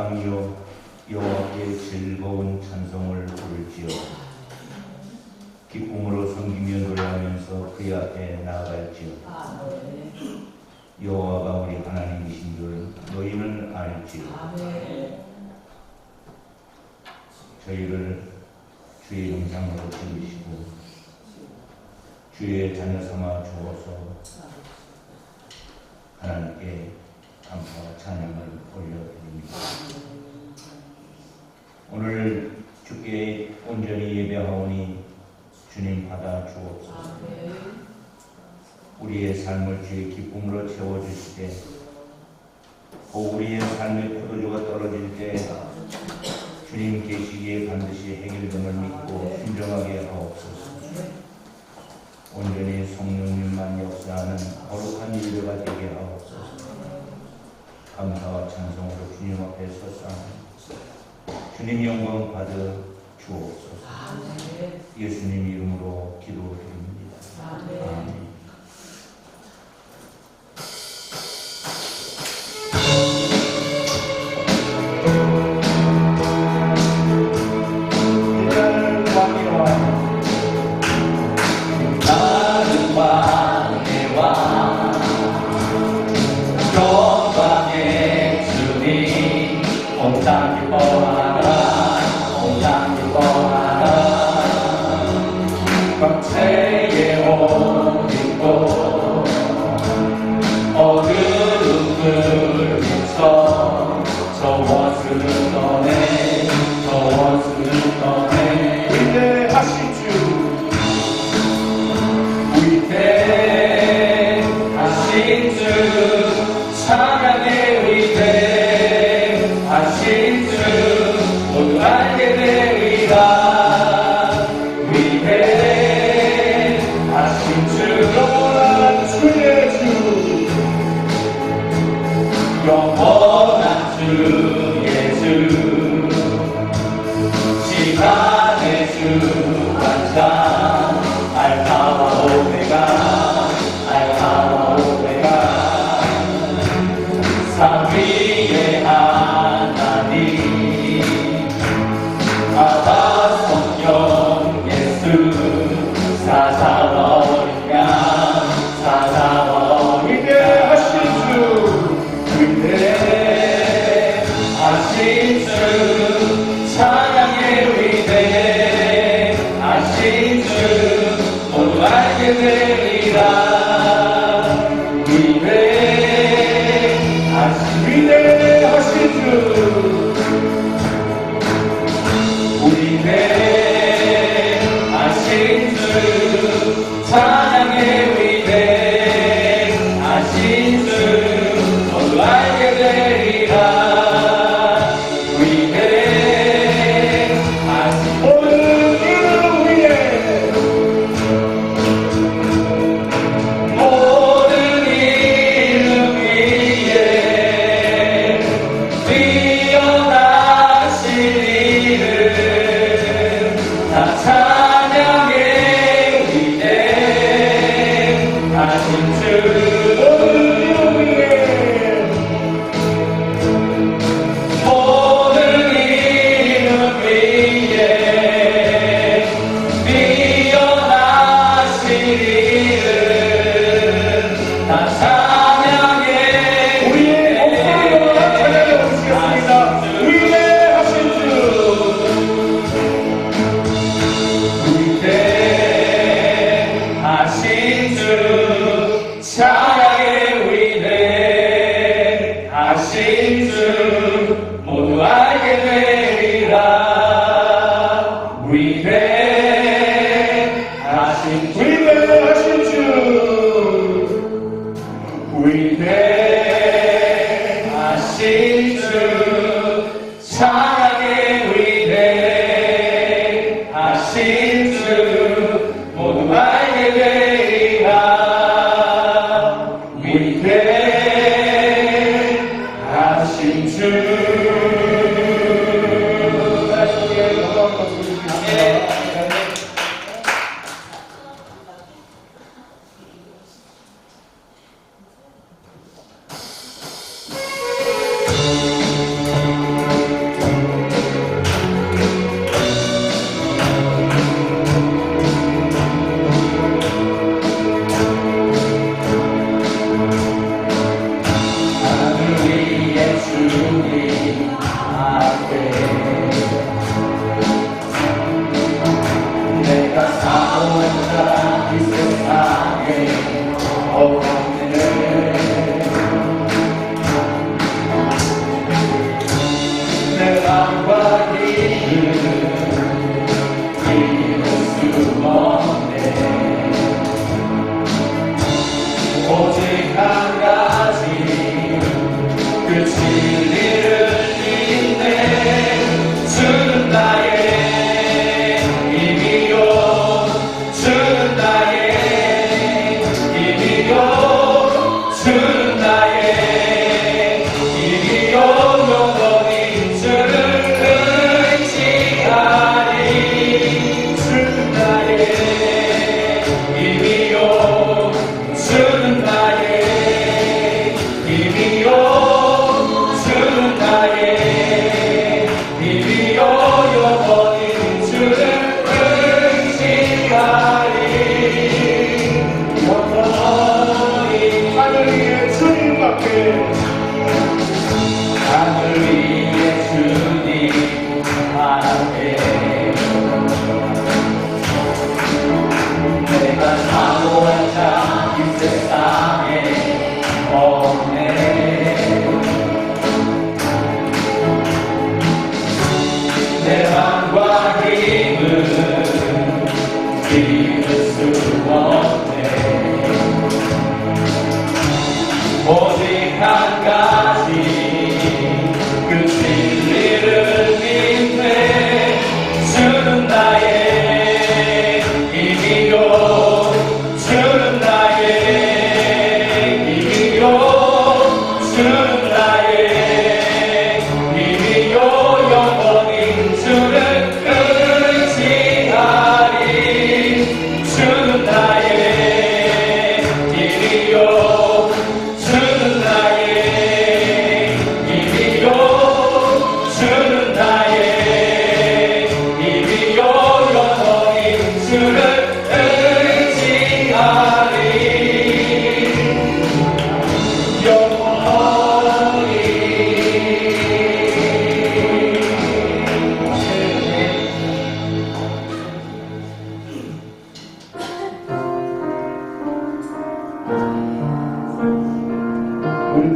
땅이여 여호와께 즐거운 찬송을 부를지어. 기쁨으로 섬기며 노래하면서 그의 앞에 나아갈지어. 여호와가 우리 하나님이신 줄 너희는 알지요. 저희를 주의 형상으로 지으시고 주의 자녀 삼아 주어서 하나님께 감사와 찬양을 올려드립니다. 오늘 주께 온전히 예배하오니 주님 받아 주옵소서. 우리의 삶을 주의 기쁨으로 채워주시되 우리의 삶의 포도주가 떨어질 때 주님 계시기에 반드시 해결됨을 믿고 순종하게 하옵소서. 온전히 성령님만 역사하는 거룩한 일들가 되게 하옵소서. 감사와 찬송으로 주님 앞에 서서 주님 영광 받아 주옵소서. 예수님 이름으로 기도드립니다. 아멘. 영원한 주 예수 시간의 주 완전 알파와 오메가 알파와 오메가 삼위의 하나님 아바 성령 예수 사자와 어린 양 사자와 어린 양 하신 주 찬양의 위대 하신 주 모두 알게 되리라 위대 하신 주 위대 하신 주 찬양의 위대 하신 주 모두 알게 되리라 모두 알게 되리라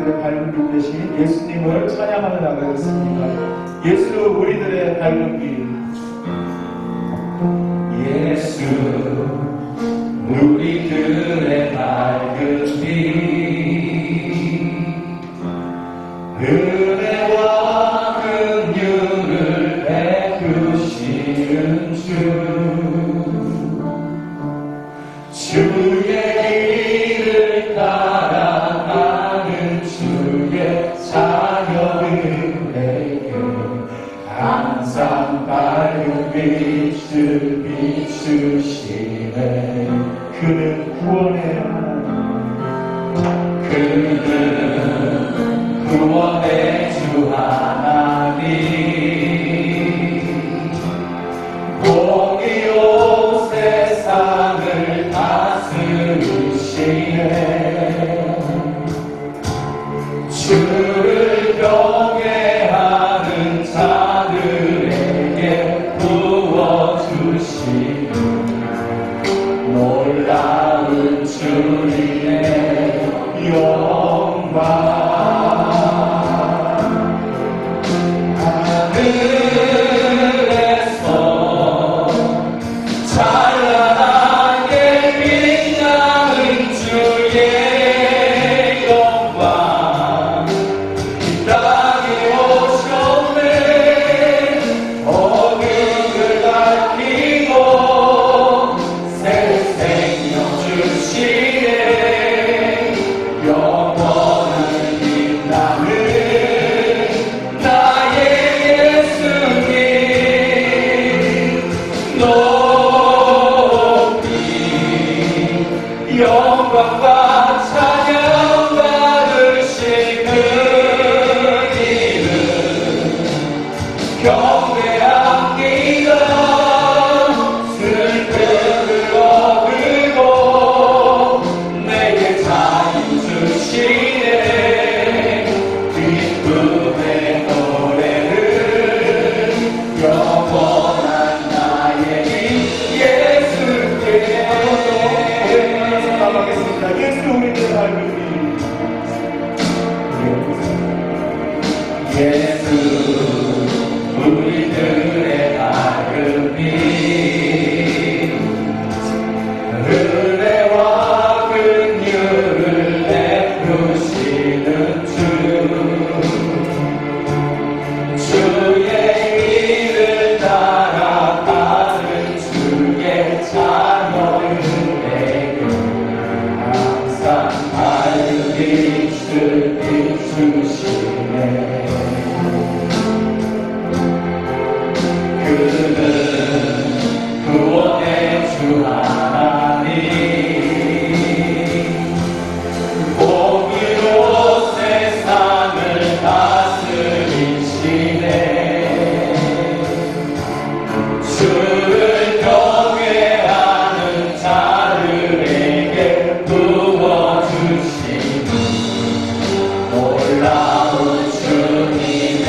우리들의 밝은 빛 되신 예수님을 찬양하며 나가겠습니다. 예수 우리들의 밝은 빛. 예수 우리들의 밝은 빛 은혜와 긍휼을 베푸시는 주의 길을 따라가는 주의 자녀들에게 항상 밝은 빛을 비추시네. 그는 구원의 하나님. 그는 구원의 주 하나님 공의로 세상을 다스리시네. 주를 경외하는 자들에게 부어주시는 놀라운 주님의 영광. 하늘에서 찬란하게 빛나는 주의 영광 이 땅에 오셨네. 어둠을 밝히고 새 생명 주시네. 영원한 빛나는 나의 예수님 높이 영광과 찬양 받으시는 이름 경배합니다. 슬픔을 얻으고 내게 자유 주시네. 기쁨의 노래를 영원한 나의 예수께 나가겠습니다. 예수 우리들의 밝은 빛. 예수 우리들의 밝은 빛 은혜와 긍휼을 베푸시는 주의 길을 따라가는 주의 자녀들에게 항상 밝은 빛을 비추시네. 그는 구원의 주 하나님 공의로 세상을 다스리시네. 주를 경외하는 자들에게 부어주시는 놀라운 주님의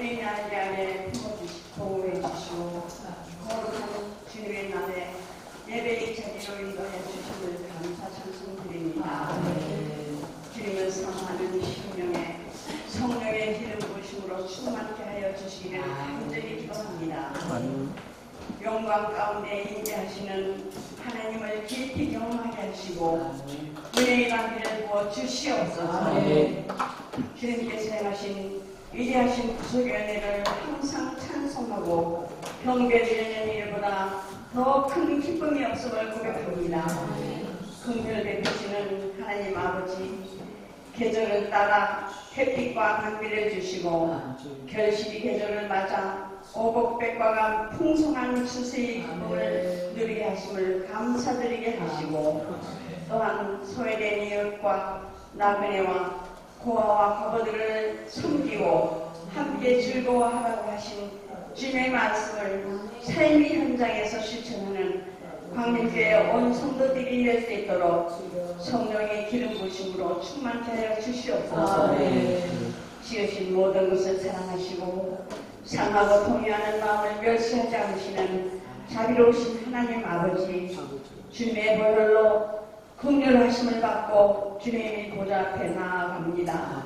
주님의 날개 안에 보호해 주시고 거룩한 주님의 날에 예배의 자리로 인도해 주심을 감사 찬송드립니다. 주님을 사랑하는 심령에 성령의 기름 부으심으로 충만케 하여 주시기를 간절히 기도합니다. 영광 가운데 임재하시는 하나님을 깊이 경험하게 하시고 은혜의 단비를 부어 주시옵소서. 주님께서 행하신 위대하신 구속의 은혜를 항상 찬송하고 경배드리는 일보다 더 큰 기쁨이 없음을 고백합니다. 긍휼 베푸시는 하나님 아버지, 계절을 따라 햇빛과 강비를 주시고 결실이 계절을 맞아 오곡백과가 풍성한 추수의 기쁨을 누리게 하심을 감사드리게 하시고 또한 소외된 이웃과 나그네와 고아와 과부들을 섬기고 함께 즐거워하라고 하신 주님의 말씀을 삶의 현장에서 실천하는 광림교회 온 성도들이 될 수 있도록 성령의 기름 부으심으로 충만케 하여 주시옵소서. 지으신 모든 것을 사랑하시고 상하고 통회하는 마음을 멸시하지 않으시는 자비로우신 하나님 아버지, 주님의 보혈로 긍휼하심을 받고 주님의 보좌 앞에 나아갑니다.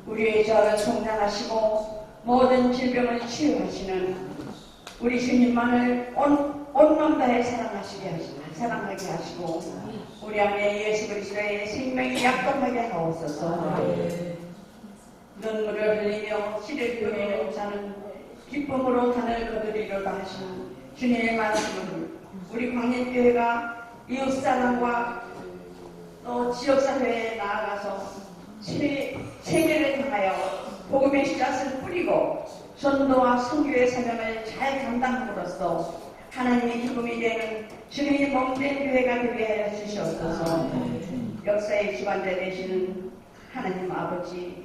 우리의 죄를 성장하시고 모든 질병을 치유하시는 우리 주님만을 온몸 다해 사랑하게 하시고 우리 안에 예수 그리스도의 생명이 약동하게 하옵소서. 눈물을 흘리며 씨를 흘리는 자는 기쁨으로 단을 거두리로다 하시는 주님의 말씀을 우리 광림교회가 이웃사랑과 또 지역사회에 나아가서 세계를 향하여 복음의 씨앗을 뿌리고 전도와 선교의 사명을 잘 감당함으로써 하나님의 기쁨이 되는 주님의 몸된 교회가 되게 하여 주시옵소서. 역사의 주관자 되시는 하나님 아버지,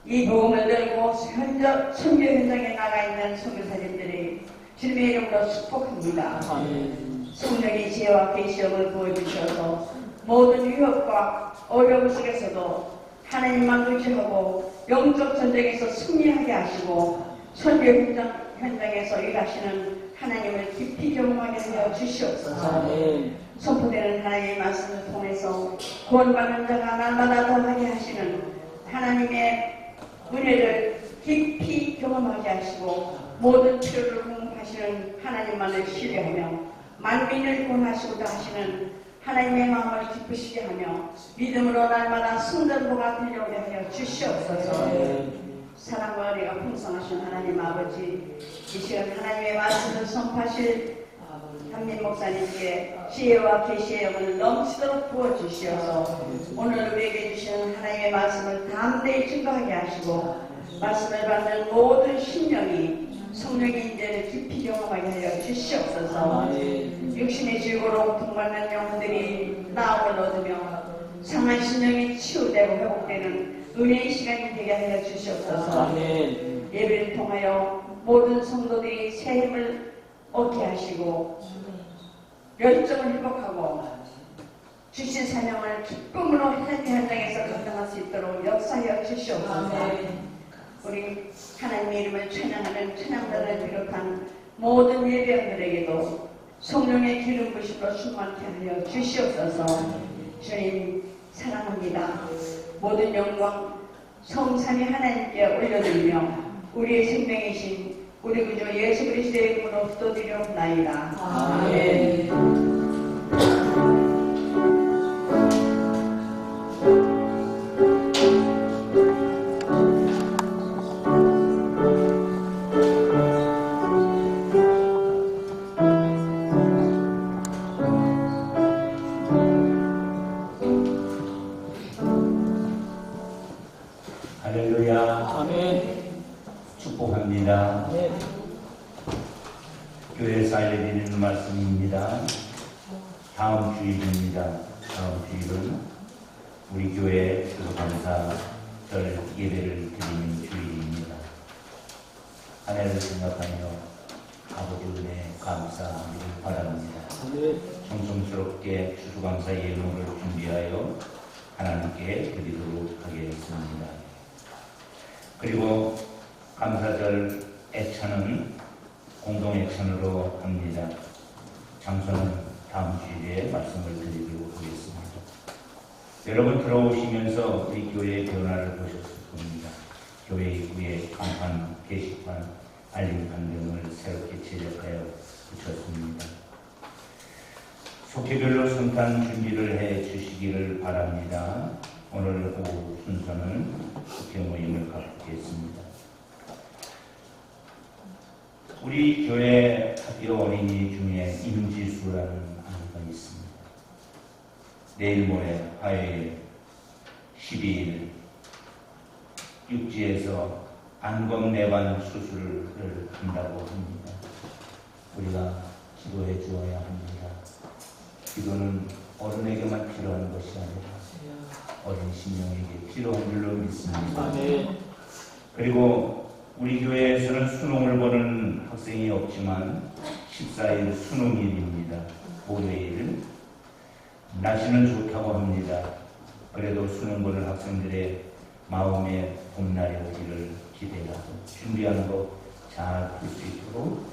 이 복음을 들고 선교 현장에 나가 있는 선교사님들이 주님의 이름으로 축복합니다. 성령의 지혜와 계시형을 보여주셔서 모든 위협과 어려움 속에서도 하나님만 의지하고 영적 전쟁에서 승리하게 하시고 선교 현장에서 일하시는 하나님을 깊이 경험하게 하여 주시옵소서. 선포되는 하나님의 말씀을 통해서 구원받는 자가 날마다 더하게 하시는 하나님의 은혜를 깊이 경험하게 하시고 모든 필요를 공급하시는 하나님만을 신뢰하며 만민을 구원하시고자 하시는 하나님의 마음을 기쁘시게 하며 믿음으로 날마다 순전보가 들려오게 하여 주시옵소서. 사랑과 은혜가 풍성하신 하나님 아버지, 이 시간 하나님의 말씀을 선포하실 한민 목사님께 지혜와 계시의 영을 넘치도록 부어주시어서 오늘 우리에게 주시는 하나님의 말씀을 담대히 증거하게 하시고 말씀을 받는 모든 심령이 성령의 인재를 깊이 경험하게 하여 주시옵소서. 육신의 질고로 고통받는 영혼들이 나음을 얻으며 상한 심령이 치유되고 회복되는 은혜의 시간이 되게 하여 주시옵소서. 예배를 통하여 모든 성도들이 새 힘을 얻게 하시고 열정을 회복하고 주신 사명을 기쁨으로 현장에서 감당할 수 있도록 역사하여 주시옵소서. 우리 하나님의 이름을 찬양하는 찬양단을 비롯한 모든 예배원들에게도 성령의 기름 부으심으로 충만케 하여 주시옵소서. 주님 사랑합니다. 모든 영광 성삼위 하나님께 올려드리며 우리의 생명이신 우리 구주 예수 그리스도의 이름으로 기도드리옵나이다. 아멘. 할렐루야. 아멘. 축복합니다. 교회에서 알려드리는 말씀입니다. 다음 주일입니다. 다음 주일은 우리 교회 수도감사절 예배를 드리는 주일입니다. 한 해를 생각하며 아버지 은혜 감사하기를 바랍니다. 정성스럽게 추수감사 예물을 준비하여 하나님께 드리도록 하겠습니다. 그리고 감사절 애찬은 공동 애찬으로 합니다. 장소는 다음 주일에 말씀을 드리도록 하겠습니다. 여러분 들어오시면서 우리 교회의 변화를 보셨을 겁니다. 교회 입구에 간판, 게시판, 알림판 등을 새롭게 제작하여 붙였습니다. 속회별로 성탄 준비를 해 주시기를 바랍니다. 오늘 오후 순서는 속회 모임을 갖겠습니다. 우리 교회 학교 어린이 중에 임지수라는 아이가 있습니다. 내일 모레 화요일 12일 육지에서 안검내관 수술을 한다고 합니다. 우리가 기도해 주어야 합니다. 기도는 어른에게만 필요한 것이 아니라 어린 심령에게 필요한 줄로 믿습니다. 그리고 우리 교회에서는 수능을 보는 학생이 없지만 14일 수능일입니다. 고려일. 날씨는 좋다고 합니다. 그래도 수능 보는 학생들의 마음에 봄날이 오기를 기대하고 준비하는 거 잘 할 수 있도록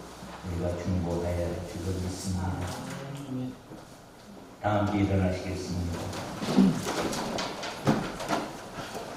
우리가 중보해야 될 줄로 믿습니다. 다 함께 일어나시겠습니다.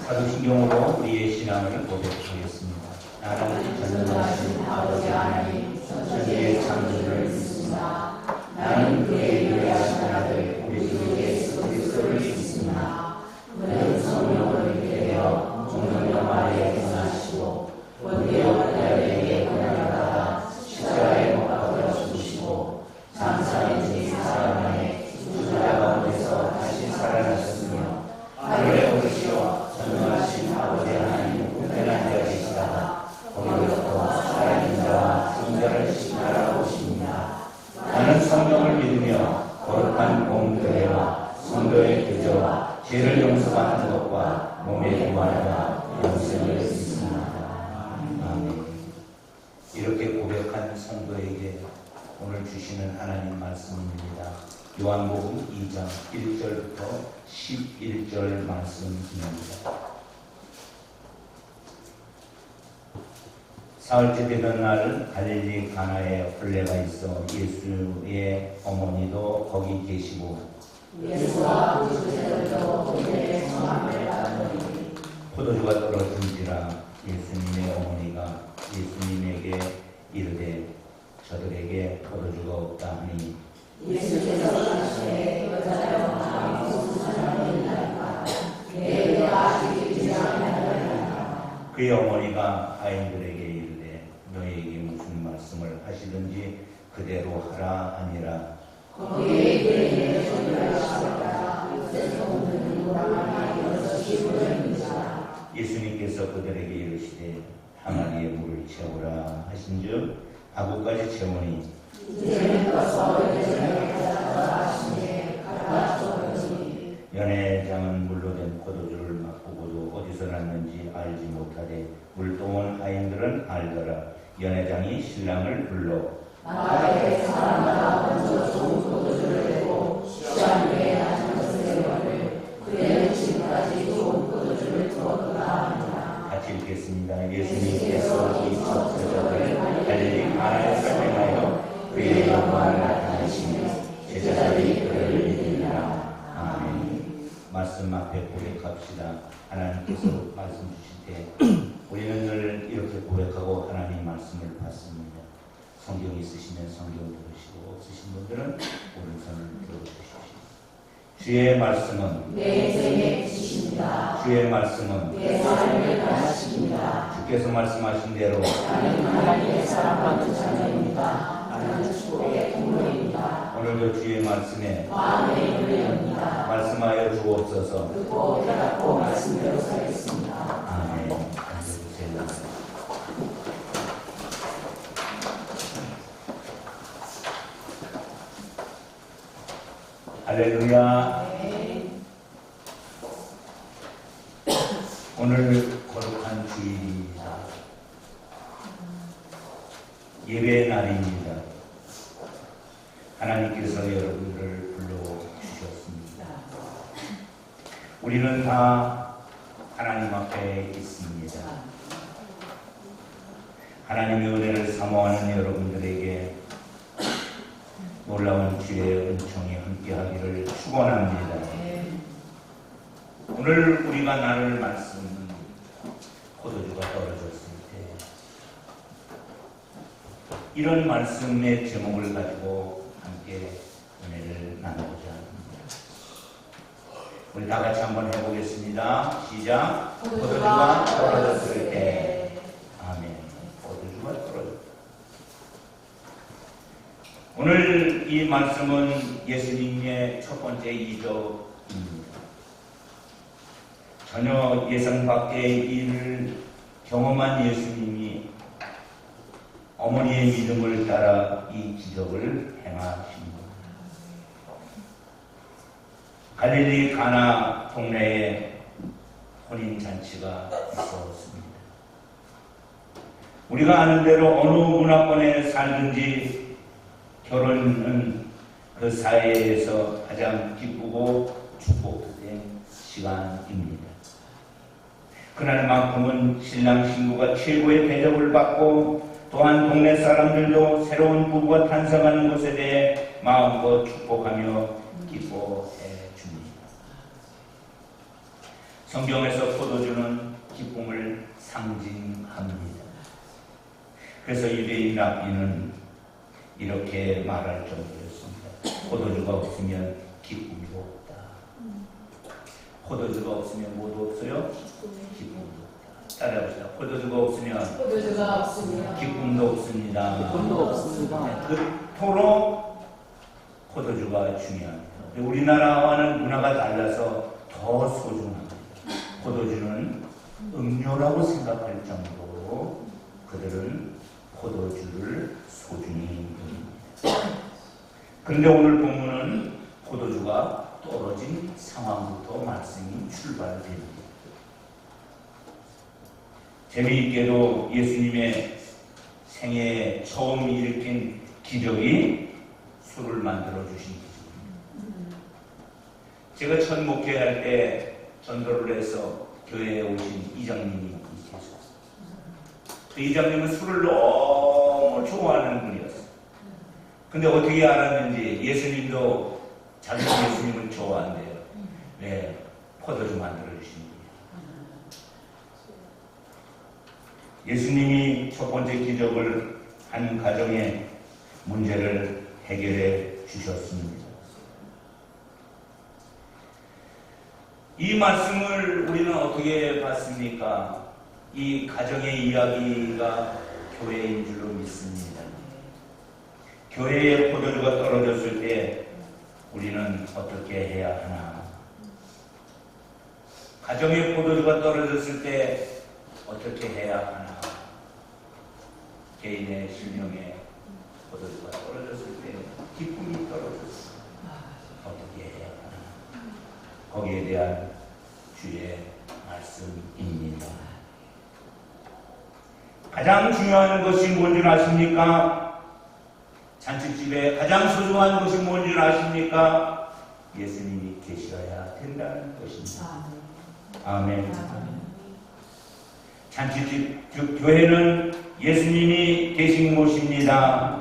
사도신경으로 우리의 신앙을 고백하겠습니다. 나는 전능하신 아버지 하나님 천지의 창조를 믿습니다. 나는 그의 유일하신 아들 우리 주 예수 그리스도를 믿습니다. 그는 성령으로 있게 되어 성령과 마리아에 태어나시고 본디오 빌라도에게 고난을 받아 십자가에 못 박혀 죽으시고 장사의 지 사흘 만에 죽으라 가운데서 다시 살아나셨으며 하늘에 오르시어 전능하신 아버지 하나님 우편한 데 계시다가 거기로부터 살아있는 자와 죽은 자를 심판하러 오십니다. 나는 성령을 믿으며 거룩한 공교회와 성도의 교제와 죄를 용서받는 것과 몸의 부활과 영생을 믿습니다. 아멘. 이렇게 고백한 성도에게 오늘 주시는 하나님 말씀입니다. 요한복음 2장 1절부터 11절 말씀입니다. 사흘째 되던 날 갈릴리 가나에 혼례가 있어 예수의 어머니도 거기 계시고 예수와 그 제자들도 본래의 성함을 받으니 포도주가 떨어진지라 예수님의 어머니가 예수님에게 이르되 저들에게 포도주가 없다 하니 예수께서 가시되 여자여 마음이 무슨 사람이 있나이까 내 은혜가 아직 이르지 아니하느니라. 그의 어머니가 아이들에게 이르되 너희에게 무슨 말씀을 하시든지 그대로 하라 하니라. 거기에 이르되 저희가 시작하라 요새서 오는 누구라마나 이어서 기부를 믿으라. 예수님께서 그들에게 이르시되 항아리에 물을 채우라 하신즉 아구까지 채우니 이제는 떠서 여자에게 가져다 하시니 가져다 주었더니 연회장은 물로 된 포도주를 맛보고도 어디서 났는지 알지 못하되 물동원 하인들은 알더라. 연회장이 신랑을 불러 나에게 사람마다 먼저 좋은 포도주를 내고 시간 후에 낮은 것을 내거늘 그대는 지금까지 좋은 포도주를 두었구나 하니라. 같이 읽겠습니다. 예수님께서 이 첫 제자들을 갈릴리 가나에 설명하여 그의 영광을 나타내시며 제자들이 그를 믿으리라. 아멘. 말씀 앞에 고백합시다. 하나님께서 말씀 주실 때 우리는 늘 이렇게 고백하고 하나님 말씀을 받습니다. 성경 있으시면 성경 들으시고 없으신 분들은 오른손을 들어주십시오. 주의 말씀은 내 인생의 빛이십니다. 주의 말씀은 내 삶을 가르치십니다. 주께서 말씀하신 대로 나는 하나님의 사랑받는 자녀입니다. 나는 축복의 동물입니다. 오늘도 주의 말씀에 마음의 힘을 엽니다. 말씀하여 주옵소서. 듣고 깨닫고 말씀대로 살겠습니다. 아멘. 앉아주세요. 할렐루야. 오늘 거룩한 주일입니다. 예배의 날입니다. 하나님께서 여러분들을 불러주셨습니다. 우리는 다 하나님 앞에 있습니다. 하나님의 은혜를 사모하는 여러분들에게 놀라운 주의 은총이 함께하기를 축원합니다. 오늘 우리가 나눌 말씀은 포도주가 떨어졌을 때, 이런 말씀의 제목을 가지고 함께 은혜를 나누고자 합니다. 우리 다 같이 한번 해보겠습니다. 시작. 포도주가 떨어졌을 때. 아멘. 포도주가 떨어졌다. 오늘 이 말씀은 예수님의 첫 번째 이적입니다. 전혀 예상 밖의 일을 경험한 예수님이 어머니의 믿음을 따라 이 기적을 행하십니다. 갈릴리 가나 동네에 혼인잔치가 있었습니다. 우리가 아는 대로 어느 문화권에 살든지 결혼은 그 사회에서 가장 기쁘고 축복된 시간입니다. 그날만큼은 신랑 신부가 최고의 대접을 받고 또한 동네 사람들도 새로운 부부가 탄생하는 것에 대해 마음껏 축복하며 기뻐해 줍니다. 성경에서 포도주는 기쁨을 상징합니다. 그래서 유대인 랍비는 이렇게 말할 정도였습니다. 포도주가 없으면 기쁨이 없다. 포도주가 없으면 뭐도 없어요? 기쁨도 없다. 따라해봅시다. 포도주가 없으면 기쁨도 없습니다. 그토록 포도주가 중요합니다. 우리나라와는 문화가 달라서 더 소중합니다. 포도주는 음료라고 생각할 정도로 그들은 포도주를 소중히 여깁니다. 그런데 오늘 본문은 포도주가 떨어진 상황부터 말씀이 출발됩니다. 재미있게도 예수님의 생애에 처음 일으킨 기적이 술을 만들어 주신 기적입니다. 제가 첫 목회할 때 전도를 해서 교회에 오신 이장님이 계셨어요. 그 이장님은 술을 너무 좋아하는 분이었어요. 근데 어떻게 알았는지 예수님도 자기 예수님을 좋아한대요. 왜? 포도주 만들어 주신 분이에요. 예수님이 첫 번째 기적을 한 가정의 문제를 해결해 주셨습니다. 이 말씀을 우리는 어떻게 봤습니까? 이 가정의 이야기가 교회인 줄로 믿습니다. 교회에 포도주가 떨어졌을 때 우리는 어떻게 해야 하나? 가정에 포도주가 떨어졌을 때 어떻게 해야 하나? 개인의 실명에 포도주가 떨어졌을 때 기쁨이 떨어졌을 때 어떻게 해야 하나? 거기에 대한 주의 말씀입니다. 가장 중요한 것이 뭔지 아십니까? 잔치집에 가장 소중한 것이 뭔지 아십니까? 예수님이 계셔야 된다는 것입니다. 아멘. 잔치집, 즉 교회는 예수님이 계신 곳입니다.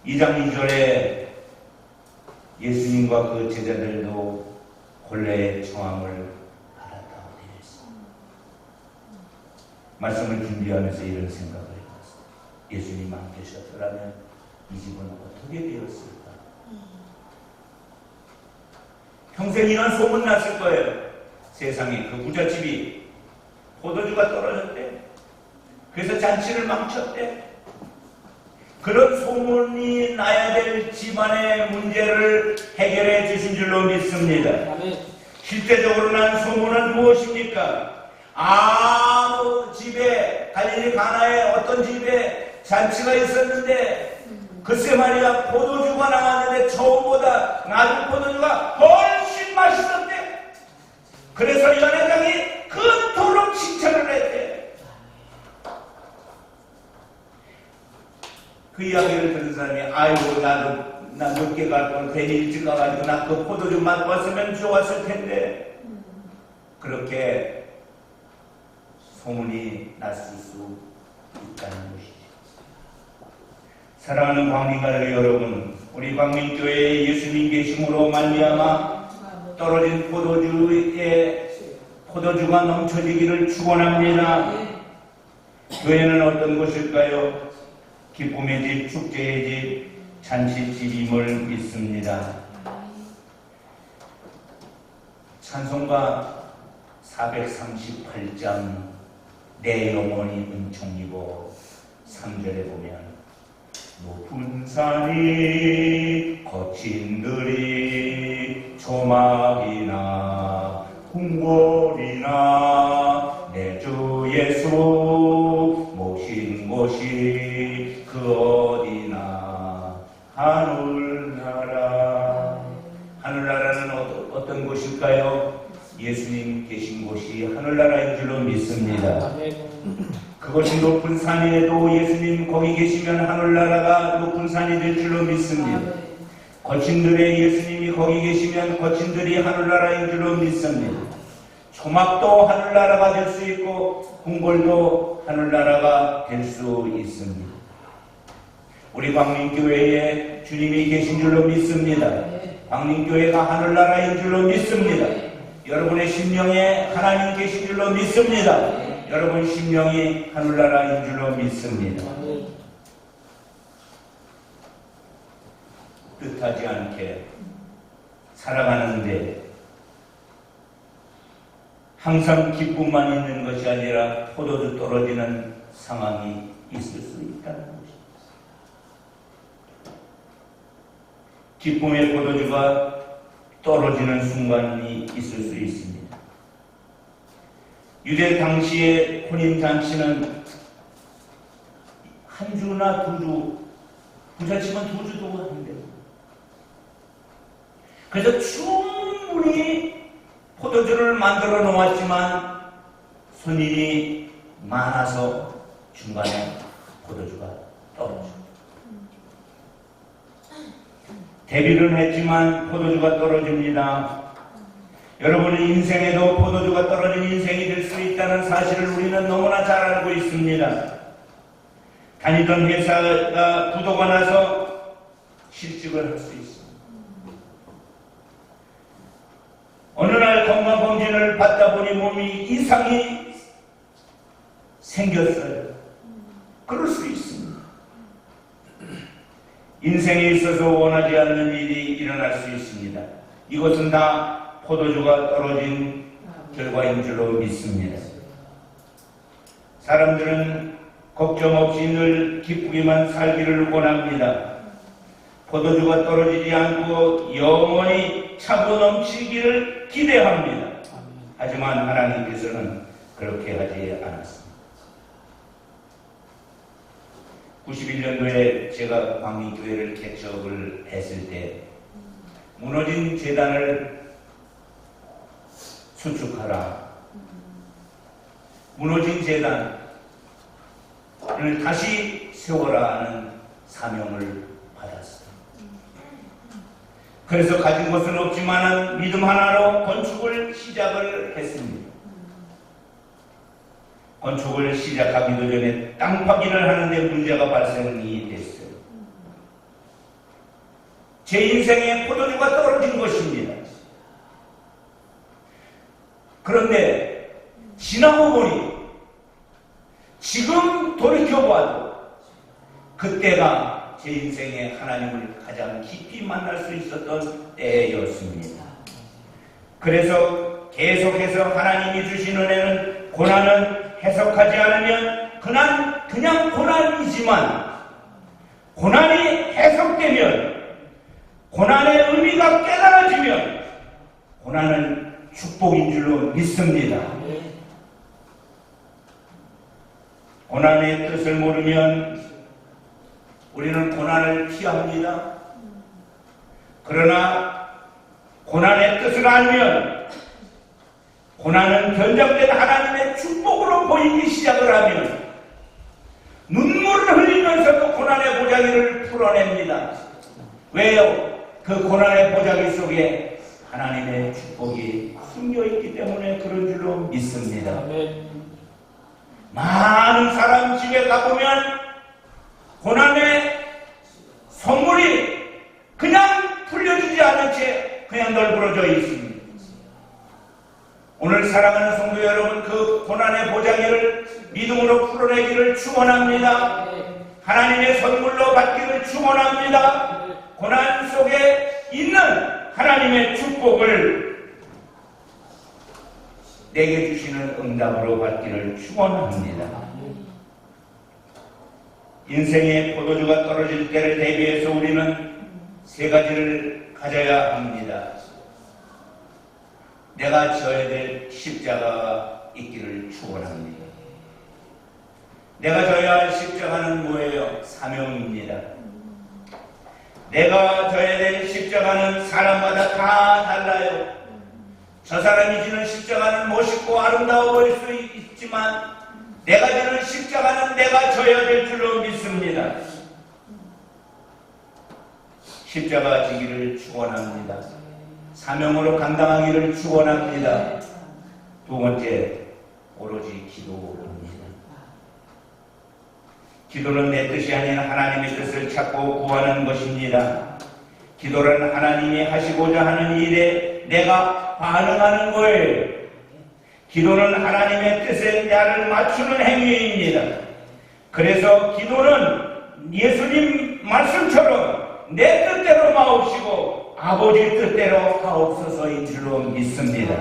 2장 2절에 예수님과 그 제자들도 곤례의 청함을 받았다고 되어 있습니다. 말씀을 준비하면서 이런 생각을 해봤습니다. 예수님 안 계셨더라면 이 집은 어떻게 되었을까? 평생 이런 소문 났을 거예요. 세상에 그 부잣집이 포도주가 떨어졌대. 그래서 잔치를 망쳤대. 그런 소문이 나야 될 집안의 문제를 해결해 주신 줄로 믿습니다. 실제적으로 난 소문은 무엇입니까? 아무 집에, 갈릴리 가나에 어떤 집에 잔치가 있었는데 글쎄 말이야, 포도주가 나왔는데 처음보다 낮은 포도주가 훨씬 맛있었대. 그래서 연회장이 그토록 칭찬을 했대. 그 이야기를 들은 사람이 아이고 나 늦게 갈 걸 괜히 일찍 가가지고 나 그 포도주 맛봤으면 좋았을 텐데. 그렇게 소문이 났을 수 있다는 사랑하는 광림가족 여러분, 우리 광림교회에 예수님 계심으로 말미암아 떨어진 포도주가 넘쳐지기를 축원합니다. 교회는 어떤 곳일까요? 기쁨의 집, 축제의 집, 잔치집임을 믿습니다. 찬송가 438장 내 영혼이 은총이고 3절에 보면 높은 산이 거친 들이 조막이나 궁궐이나 내 주 예수 모신 곳이 그 어디나 하늘나라. 하늘나라는 어떤 곳일까요? 예수님 계신 곳이 하늘나라인 줄로 믿습니다. 그것이 높은 산에도 예수님 거기 계시면 하늘나라가 높은 산이 될 줄로 믿습니다. 거친 들에 예수님이 거기 계시면 거친 들이 하늘나라인 줄로 믿습니다. 조막도 하늘나라가 될 수 있고 궁궐도 하늘나라가 될 수 있습니다. 우리 광림교회에 주님이 계신 줄로 믿습니다. 광림교회가 하늘나라인 줄로 믿습니다. 여러분의 심령에 하나님 계신 줄로 믿습니다. 여러분 심령이 하늘나라인 줄로 믿습니다. 뜻하지 않게 살아가는데 항상 기쁨만 있는 것이 아니라 포도주 떨어지는 상황이 있을 수 있다는 것입니다. 기쁨의 포도주가 떨어지는 순간이 있을 수 있습니다. 유대 당시의 혼인잔치는 한 주나 두 주, 부자치면 두 주도 한대요. 그래서 충분히 포도주를 만들어 놓았지만 손님이 많아서 중간에 포도주가 떨어져. 대비를 했지만 포도주가 떨어집니다. 여러분의 인생에도 포도주가 떨어진 인생이 될 수 있다는 사실을 우리는 너무나 잘 알고 있습니다. 다니던 회사가 부도가 나서 실직을 할 수 있습니다. 어느 날 건강검진을 받다 보니 몸이 이상이 생겼어요. 그럴 수 있습니다. 인생에 있어서 원하지 않는 일이 일어날 수 있습니다. 이것은 다 포도주가 떨어진 결과인 줄로 믿습니다. 사람들은 걱정 없이 늘 기쁘게만 살기를 원합니다. 포도주가 떨어지지 않고 영원히 차고 넘치기를 기대합니다. 하지만 하나님께서는 그렇게 하지 않았습니다. 91년도에 제가 광림교회를 개척을 했을 때 무너진 제단을 수축하라. 무너진 제단을 다시 세워라 하는 사명을 받았습니다. 그래서 가진 것은 없지만 믿음 하나로 건축을 시작을 했습니다. 건축을 시작하기도 전에 땅 파기를 하는데 문제가 발생이 됐어요. 제 인생에 포도주가 떨어진 것입니다. 그런데 지나고 보니 지금 돌이켜봐도 그때가 제 인생에 하나님을 가장 깊이 만날 수 있었던 때였습니다. 그래서 계속해서 하나님이 주신 은혜는 고난은 해석하지 않으면 그냥 고난이지만 고난이 해석되면 고난의 의미가 깨달아지면 고난은 축복인 줄로 믿습니다. 고난의 뜻을 모르면 우리는 고난을 피합니다. 그러나 고난의 뜻을 알면 고난은 변장된 하나님의 축복으로 보이기 시작을 하면 눈물을 흘리면서도 고난의 보자기를 풀어냅니다. 왜요? 그 고난의 보자기 속에 하나님의 축복이 숨겨있기 때문에 그런 줄로 믿습니다. 많은 사람 집에 가보면 고난의 선물이 그냥 풀려지지 않은 채 그냥 널브러져 있습니다. 오늘 사랑하는 성도 여러분, 그 고난의 보자기를 믿음으로 풀어내기를 축원합니다. 하나님의 선물로 받기를 축원합니다. 고난 속에 있는 하나님의 축복을 내게 주시는 응답으로 받기를 축원합니다. 인생의 포도주가 떨어질 때를 대비해서 우리는 세 가지를 가져야 합니다. 내가 져야 될 십자가가 있기를 축원합니다. 내가 져야 할 십자가는 뭐예요? 사명입니다. 내가 져야 될 십자가는 사람마다 다 달라요. 저 사람이 지는 십자가는 멋있고 아름다워 보일 수 있지만 내가 지는 십자가는 내가 져야 될 줄로 믿습니다. 십자가 지기를 축원합니다. 사명으로 감당하기를 축원합니다. 두 번째, 오로지 기도입니다. 기도는 내 뜻이 아닌 하나님의 뜻을 찾고 구하는 것입니다. 기도는 하나님이 하시고자 하는 일에 내가 반응하는 거예요. 기도는 하나님의 뜻에 나를 맞추는 행위입니다. 그래서 기도는 예수님 말씀처럼 내 뜻대로 마옵시고 아버지 뜻대로 하옵소서인 줄로 믿습니다.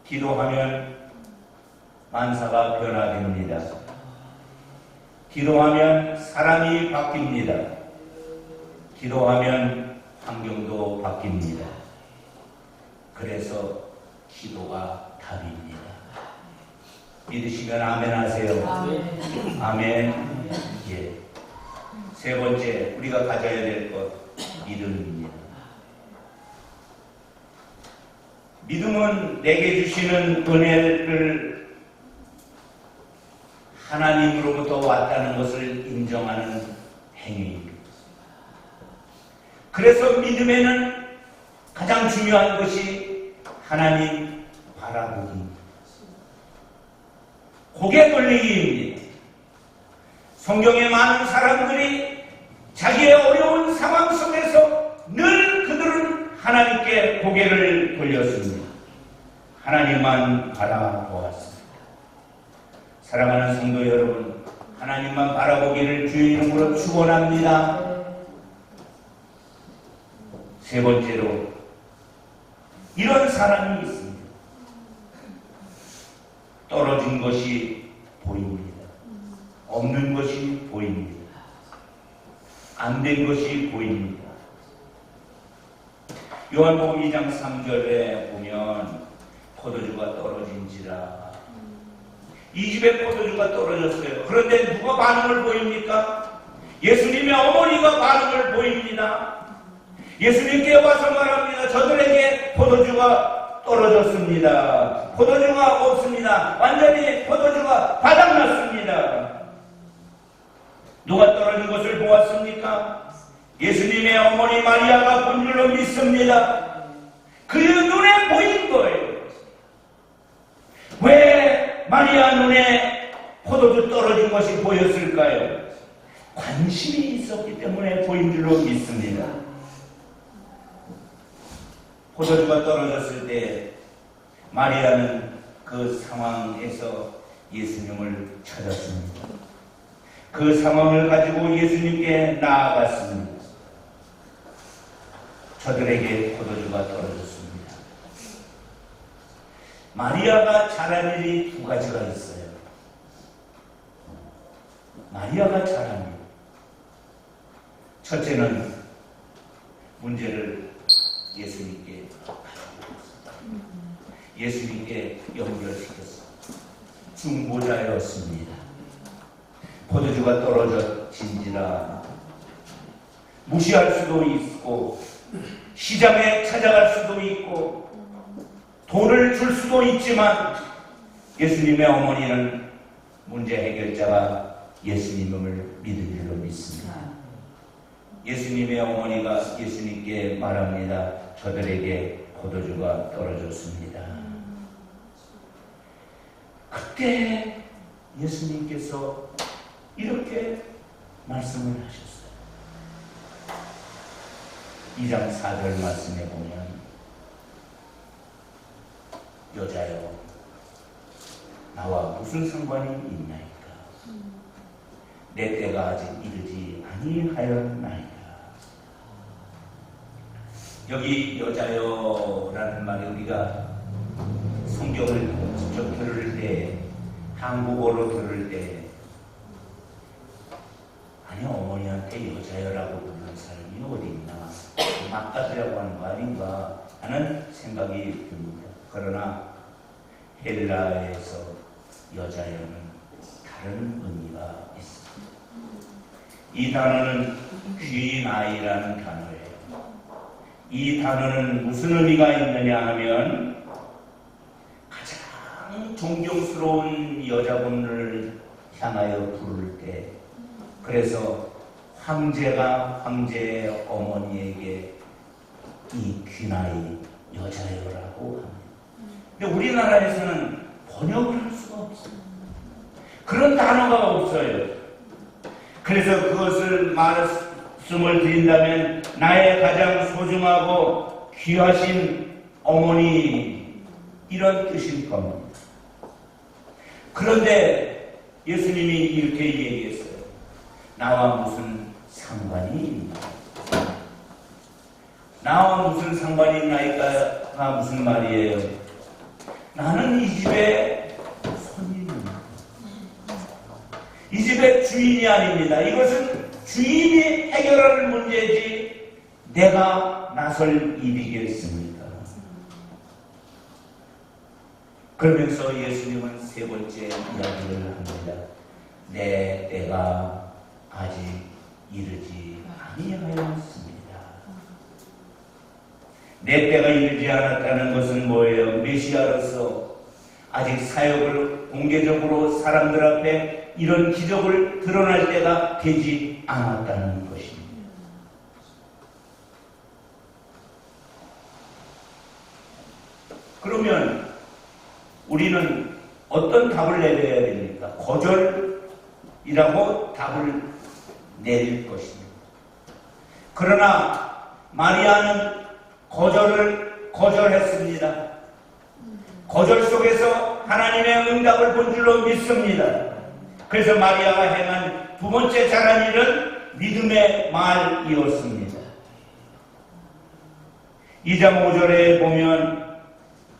기도하면 만사가 변화됩니다. 기도하면 사람이 바뀝니다. 기도하면 환경도 바뀝니다. 그래서 기도가 답입니다. 믿으시면 아멘 하세요. 아멘. 예. 세 번째, 우리가 가져야 될 것, 믿음입니다. 믿음은 내게 주시는 은혜를 하나님으로부터 왔다는 것을 인정하는 행위입니다. 그래서 믿음에는 가장 중요한 것이 하나님 바라보기입니다. 고개 돌리기입니다. 성경에 많은 사람들이 자기의 어려운 상황 속에서 늘 그들은 하나님께 고개를 돌렸습니다. 하나님만 바라보았습니다. 사랑하는 성도 여러분, 하나님만 바라보기를 주의 이름으로 축원합니다. 세 번째로, 이런 사람이 있습니다. 떨어진 것이 보입니다. 없는 것이 보입니다. 안 된 것이 보입니다. 요한복음 2장 3절에 보면 포도주가 떨어진지라. 이 집에 포도주가 떨어졌어요. 그런데 누가 반응을 보입니까? 예수님의 어머니가 반응을 보입니다. 예수님께 와서 말합니다. 저들에게 포도주가 떨어졌습니다. 포도주가 없습니다. 완전히 포도주가 바닥났습니다. 누가 떨어진 것을 보았습니까? 예수님의 어머니 마리아가 본 줄로 믿습니다. 그 눈에 보인 거예요. 왜 마리아 눈에 포도주 떨어진 것이 보였을까요? 관심이 있었기 때문에 보인 줄로 믿습니다. 포도주가 떨어졌을 때 마리아는 그 상황에서 예수님을 찾았습니다. 그 상황을 가지고 예수님께 나아갔습니다. 저들에게 포도주가 떨어졌습니다. 마리아가 잘한 일이 두 가지가 있어요. 마리아가 잘한 일. 첫째는 문제를 예수님께 가져오셨습니다. 예수님께 연결시켰습니다. 중보자였습니다. 포도주가 떨어졌진지라. 무시할 수도 있고 시장에 찾아갈 수도 있고 돈을 줄 수도 있지만 예수님의 어머니는 문제 해결자가 예수님을 믿은 줄로 믿습니다. 예수님의 어머니가 예수님께 말합니다. 저들에게 포도주가 떨어졌습니다. 그때 예수님께서 이렇게 말씀을 하셨어요. 2장 4절 말씀에 보면 여자여 나와 무슨 상관이 있나이까? 내 때가 아직 이르지 아니하였나이까? 여기 여자여라는 말이 우리가 성경을 직접 들을 때, 한국어로 들을 때 아니 어머니한테 여자여라고 부르는 사람이 어디 있나, 막가드라고 하는 거 아닌가 하는 생각이 듭니다. 그러나 헬라에서 여자여는 다른 의미가 있습니다. 이 단어는 귀나이라는 단어예요. 이 단어는 무슨 의미가 있느냐 하면 가장 존경스러운 여자분을 향하여 부를 때, 그래서 황제가 황제의 어머니에게 이 귀나이 여자여라고 합니다. 근데 우리나라에서는 번역을 할 수가 없어요. 그런 단어가 없어요. 그래서 그것을 말씀을 드린다면 나의 가장 소중하고 귀하신 어머니, 이런 뜻일 겁니다. 그런데 예수님이 이렇게 얘기했어요. 나와 무슨 상관이 있나? 나와 무슨 상관이 있나이까가 무슨 말이에요? 나는 이 집의 손님입니다. 이 집의 주인이 아닙니다. 이것은 주인이 해결할 문제지 내가 나설 일이겠습니까? 그러면서 예수님은 세 번째 이야기를 합니다. 내 때가 아직 이르지 아니하였습니다. 내 때가 이르지 않았다는 것은 뭐예요? 메시아로서 아직 사역을 공개적으로 사람들 앞에 이런 기적을 드러날 때가 되지 않았다는 것입니다. 그러면 우리는 어떤 답을 내려야 됩니까? 거절이라고 답을 내릴 것입니다. 그러나 마리아는 거절을 거절했습니다. 거절 속에서 하나님의 응답을 본 줄로 믿습니다. 그래서 마리아가 행한 두 번째 잘한 일은 믿음의 말이었습니다. 2장 5절에 보면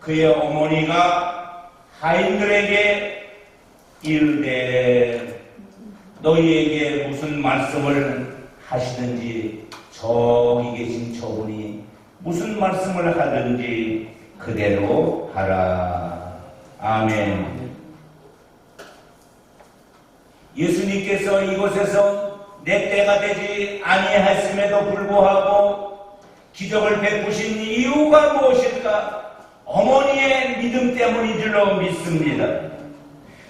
그의 어머니가 하인들에게 이르되 너희에게 무슨 말씀을 하시든지 저기 계신 저분이 무슨 말씀을 하든지 그대로 하라. 아멘. 예수님께서 이곳에서 내 때가 되지 아니했음에도 불구하고 기적을 베푸신 이유가 무엇일까? 어머니의 믿음 때문인 줄로 믿습니다.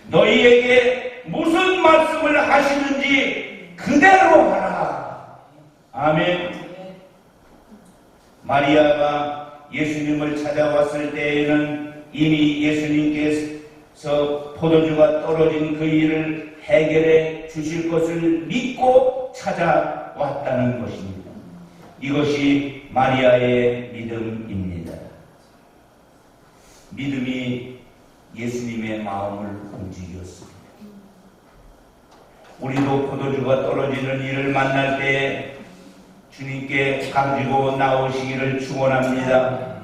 너희에게 무슨 말씀을 하시든지 그대로 하라. 아멘. 마리아가 예수님을 찾아왔을 때에는 이미 예수님께서 포도주가 떨어진 그 일을 해결해 주실 것을 믿고 찾아왔다는 것입니다. 이것이 마리아의 믿음입니다. 믿음이 예수님의 마음을 움직였습니다. 우리도 포도주가 떨어지는 일을 만날 때 주님께 가지고 나오시기를 축원합니다.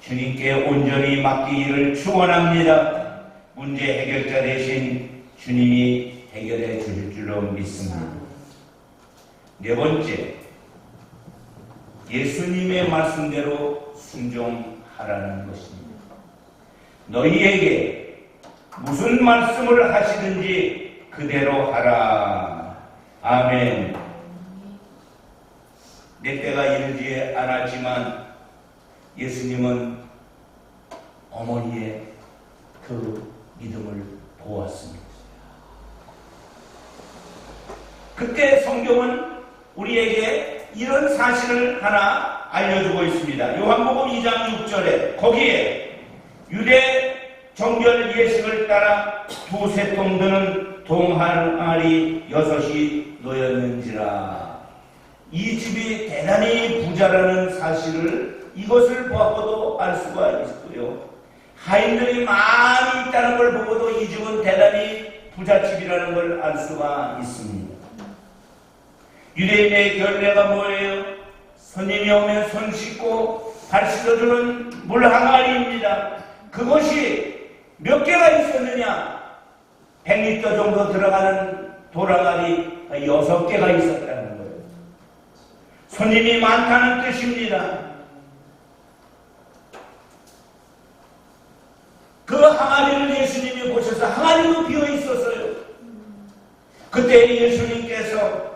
주님께 온전히 맡기기를 축원합니다. 문제 해결자 대신 주님이 해결해 주실 줄로 믿습니다. 네 번째, 예수님의 말씀대로 순종하라는 것입니다. 너희에게 무슨 말씀을 하시든지 그대로 하라. 아멘. 내 때가 이르지 않았지만 예수님은 어머니의 그 믿음을 보았습니다. 그때 성경은 우리에게 이런 사실을 하나 알려주고 있습니다. 요한복음 2장 6절에 거기에 유대 정결 예식을 따라 두세 통 드는 동항아리 6이 놓였는지라. 이 집이 대단히 부자라는 사실을 이것을 보고도 알 수가 있고요. 하인들이 많이 있다는 걸 보고도 이 집은 대단히 부잣집이라는 걸 알 수가 있습니다. 유대인의 결례가 뭐예요? 손님이 오면 손 씻고 발 씻어주는 물항아리입니다. 그것이 몇 개가 있었느냐? 100리터 정도 들어가는 돌항아리 6개가 있었다는 거예요. 손님이 많다는 뜻입니다. 그 항아리를 예수님이 보셔서 항아리도 비어 있었어요. 그때 예수님께서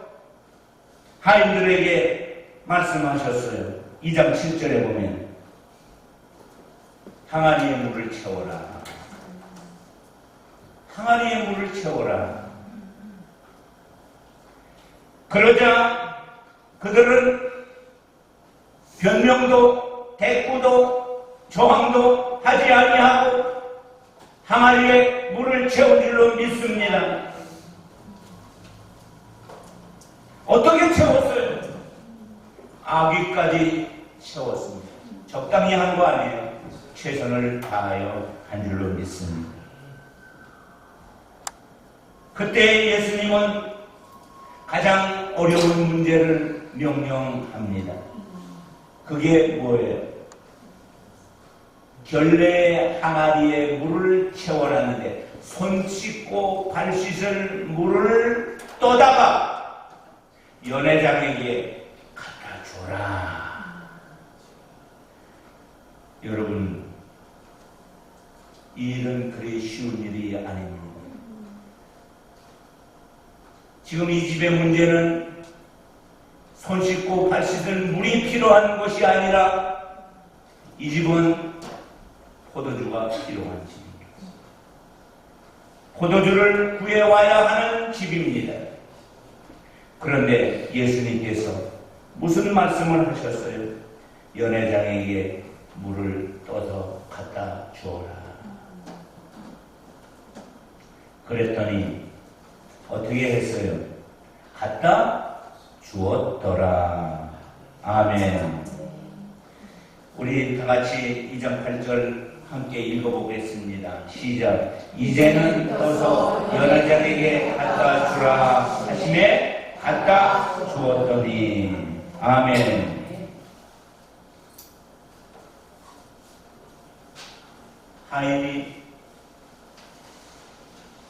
하인들에게 말씀하셨어요. 2장 7절에 보면 항아리에 물을 채워라. 항아리에 물을 채워라. 그러자 그들은 변명도 대꾸도 저항도 하지 아니하고 항아리에 물을 채운 줄로 믿습니다. 어떻게 채웠어요? 아귀까지 채웠습니다. 적당히 한 거 아니에요. 최선을 다하여 한 줄로 믿습니다. 그때 예수님은 가장 어려운 문제를 명령합니다. 그게 뭐예요? 결례 항아리에 물을 채워놨는데 손 씻고 발 씻을 물을 떠다가 연회장에게 갖다 줘라. 여러분, 이 일은 그리 쉬운 일이 아닙니다. 지금 이 집의 문제는 손 씻고 발 씻을 물이 필요한 것이 아니라 이 집은 포도주가 필요한 집입니다. 포도주를 구해와야 하는 집입니다. 그런데 예수님께서 무슨 말씀을 하셨어요? 연회장에게 물을 떠서 갖다 주어라. 그랬더니 어떻게 했어요? 갖다 주었더라. 아멘. 우리 다 같이 2장 8절 함께 읽어보겠습니다. 시작. 이제는 떠서 연회장에게 갖다 주라 하심에 갖다 주었더니. 아멘. 하인이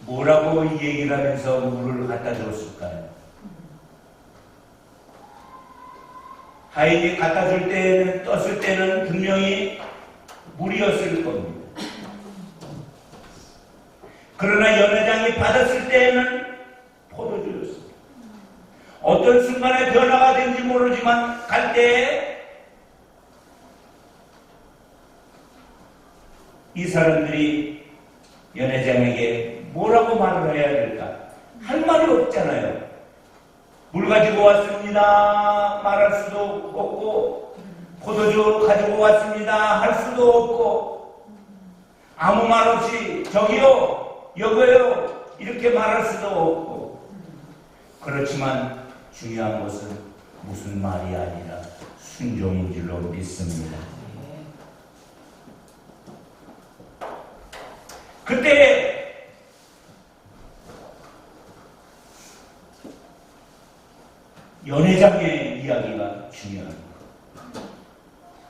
뭐라고 얘기를 하면서 물을 갖다 줬을까요? 하인이 갖다 줄 때는, 떴을 때는 분명히 물이었을 겁니다. 그러나 연회장이 받았을 때는 포도주였습니다. 어떤 순간에 변화가 된지 모르지만 갈 때에 이 사람들이 연회장에게 뭐라고 말을 해야 될까? 할 말이 없잖아요. 물 가지고 왔습니다 말할 수도 없고, 포도주 가지고 왔습니다 할 수도 없고, 아무 말 없이 저기요 여기요 이렇게 말할 수도 없고. 그렇지만 중요한 것은 무슨 말이 아니라 순종인 줄로 믿습니다. 그때 연회장의 이야기가 중요합니다.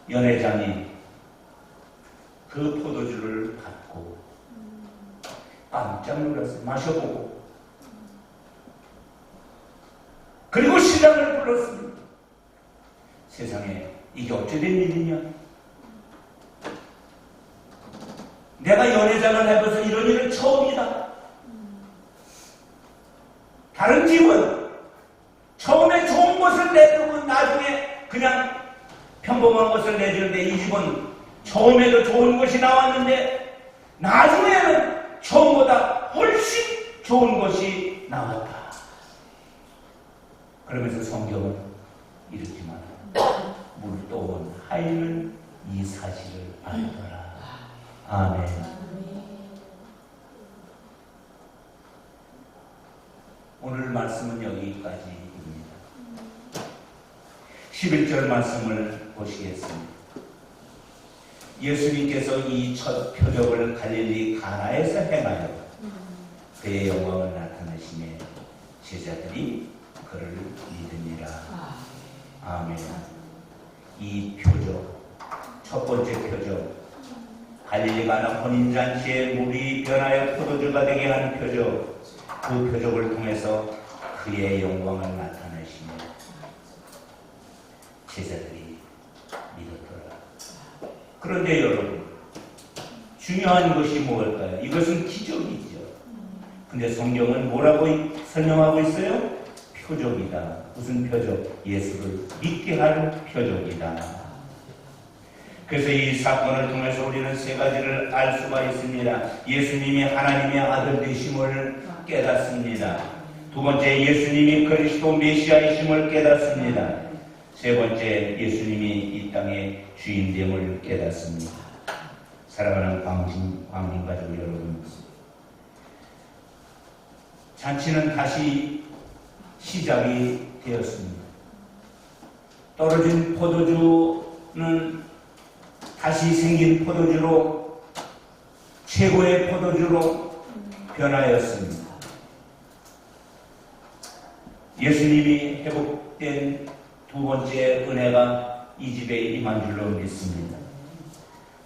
연회장이 그 포도주를 받고 깜짝 놀랐어요. 마셔보고. 그리고 신랑을 불렀습니다. 세상에 이게 어찌된 일이냐? 내가 연회장을 해봐서 이런 일은 처음이다. 다른 집은 처음에 좋은 것을 내주고 나중에 그냥 평범한 것을 내주는데, 이 집은 처음에도 좋은 것이 나왔는데 나중에는 처음보다 훨씬 좋은 것이 나왔다. 그러면서 성경은 이렇게 말합니다. 물 떠온 하인은 이 사실을 알더라. 아멘. 오늘 말씀은 여기까지입니다. 11절 말씀을 보시겠습니다. 예수님께서 이 첫 표적을 갈릴리 가나에서 행하여 그의 영광을 나타내시며 제자들이 그를 믿으니라. 아멘. 이 표적, 첫 번째 표적, 갈릴리 가나 혼인잔치에 물이 변하여 포도주가 되게 하는 표적, 그 표적을 통해서 그의 영광을 나타내시며 제자들이 믿었더라. 그런데 여러분, 중요한 것이 무엇일까요? 이것은 기적이죠. 근데 성경은 뭐라고 설명하고 있어요? 표적이다. 무슨 표적? 예수를 믿게 할 표적이다. 그래서 이 사건을 통해서 우리는 세 가지를 알 수가 있습니다. 예수님이 하나님의 아들 되심을 깨닫습니다. 두 번째, 예수님이 그리스도 메시아이심을 깨닫습니다. 세 번째, 예수님이 이 땅의 주인됨을 깨닫습니다. 사랑하는 광진 가족 여러분, 잔치는 다시 시작이 되었습니다. 떨어진 포도주는 다시 생긴 포도주로, 최고의 포도주로 변하였습니다. 예수님이 회복된 두 번째 은혜가 이 집에 임한 줄로 믿습니다.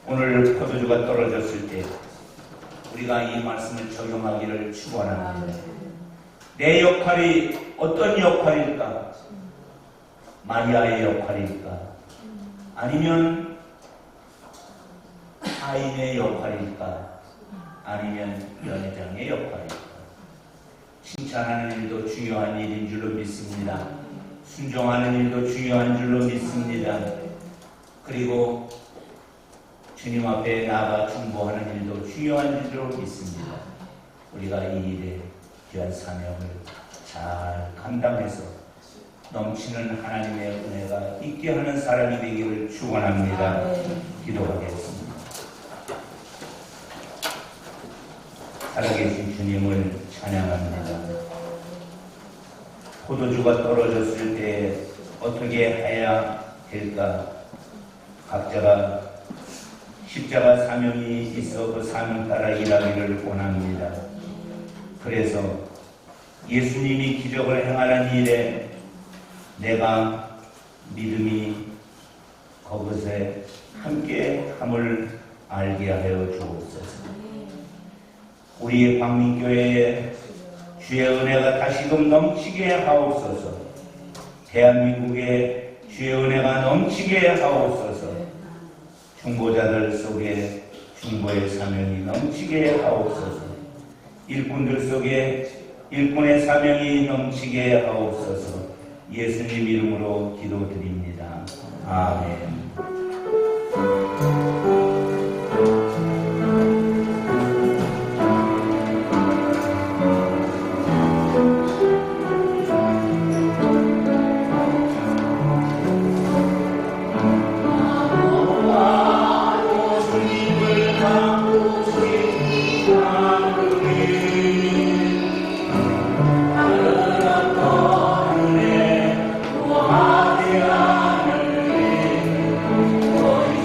오늘 포도주가 떨어졌을 때 우리가 이 말씀을 적용하기를 축원합니다. 내 역할이 어떤 역할일까? 마리아의 역할일까? 아니면 하인의 역할일까? 아니면 연회장의 역할일까? 칭찬하는 일도 중요한 일인 줄로 믿습니다. 순종하는 일도 중요한 줄로 믿습니다. 그리고 주님 앞에 나아가 중보하는 일도 중요한 줄로 믿습니다. 우리가 이 일에 귀한 사명을 잘 감당해서 넘치는 하나님의 은혜가 있게 하는 사람이 되기를 축원합니다. 기도하겠습니다. 살아계신 주님을 찬양합니다. 포도주가 떨어졌을 때 어떻게 해야 될까? 각자가 십자가 사명이 있어 그 사명 따라 일하기를 원합니다. 그래서 예수님이 기적을 행하는 일에 내가 믿음이 그것에 함께함을 알게 하여 주옵소서. 우리의 광민교회에 주의 은혜가 다시금 넘치게 하옵소서. 대한민국에 주의 은혜가 넘치게 하옵소서. 중보자들 속에 중보의 사명이 넘치게 하옵소서. 일꾼들 속에 일꾼의 사명이 넘치게 하옵소서. 예수님 이름으로 기도드립니다. 아멘.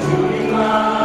주님만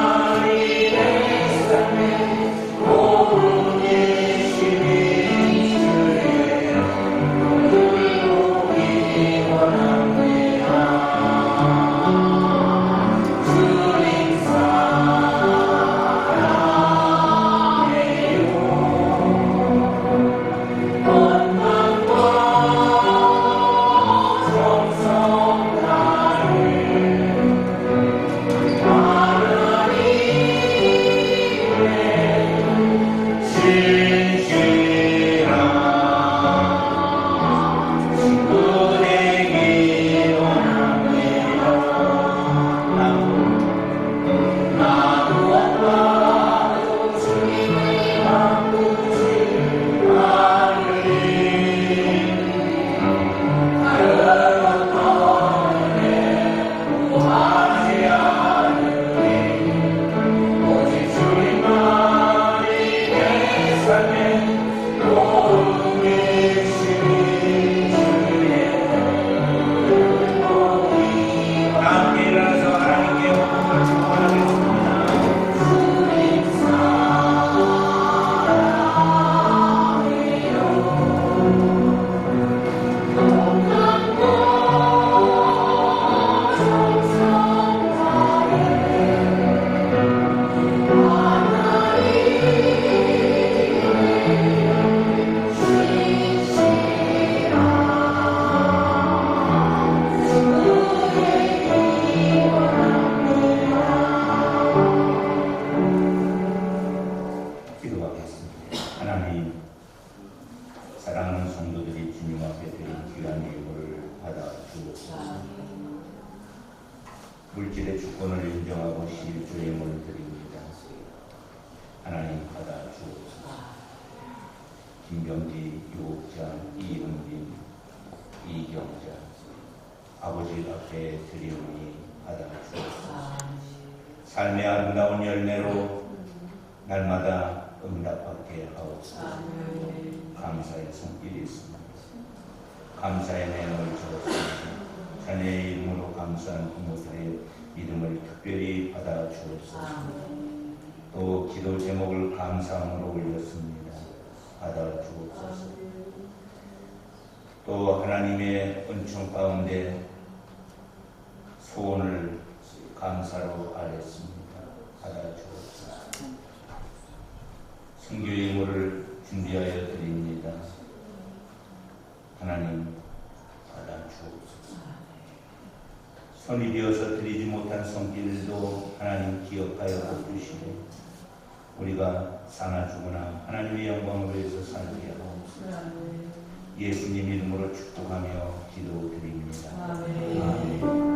수많은 성도들이 주님 앞에 드린 귀한 예물을 받아 주옵소서. 물질의 주권을 인정하고 실주 예물을 드립니다. 하나님 받아 주옵소서. 김병지, 유옥자, 이은빈, 이경자 아버지 앞에 드리오니 받아 주옵소서. 삶의 아름다운 열매로 날마다 응답받게 하옵소서. 감사의 손길이 있습니다. 감사의 내용을 주옵소서. 자녀의 이름으로 감사한 부모들의 이름을 특별히 받아 주옵소서. 또 기도 제목을 감사함으로 올렸습니다. 받아 주옵소서. 또 하나님의 은총 가운데 소원을 감사로 아뢰습니다. 받아 주옵소서. 선교 예물을 준비하여 드립니다. 하나님 받아 주옵소서. 손이 비어서 드리지 못한 손길도 하나님 기억하여 복주시고 우리가 사나 죽으나 하나님의 영광을 위해서 살게 하옵소서. 예수님 이름으로 축복하며 기도드립니다. 아멘.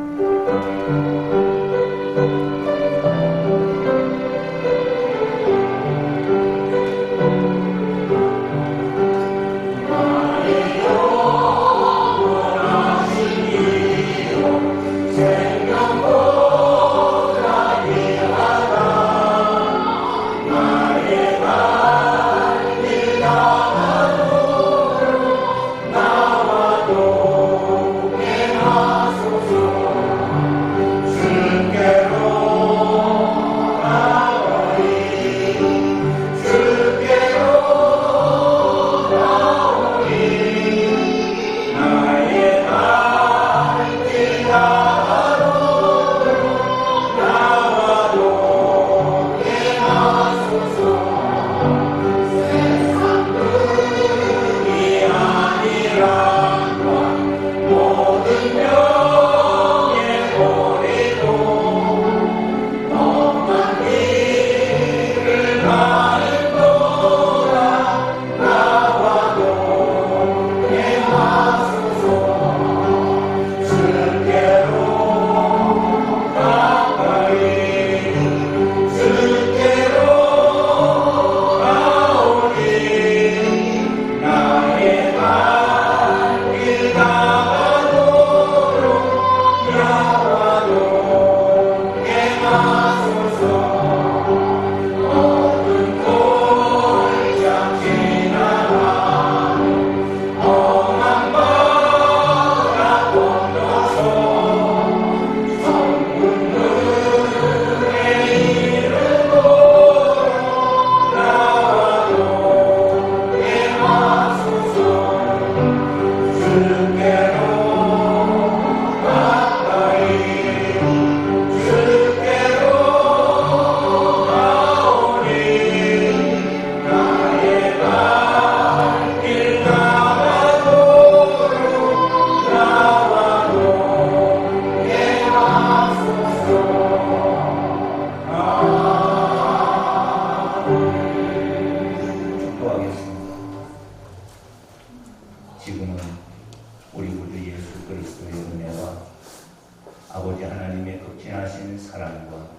아버지 하나님의 극진하신 사랑과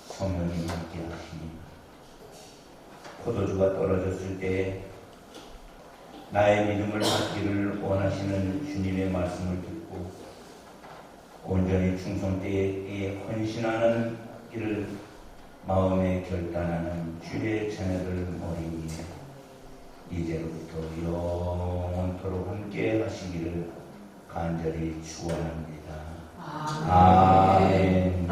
성령이 함께하시니 포도주가 떨어졌을 때에 나의 믿음을 갖기를 원하시는 주님의 말씀을 듣고 온전히 충성되게 헌신하는 일을 마음에 결단하는 주의 자녀들 머리 위에 이제로부터 영원토록 함께 하시기를 간절히 축원합니다. 아멘.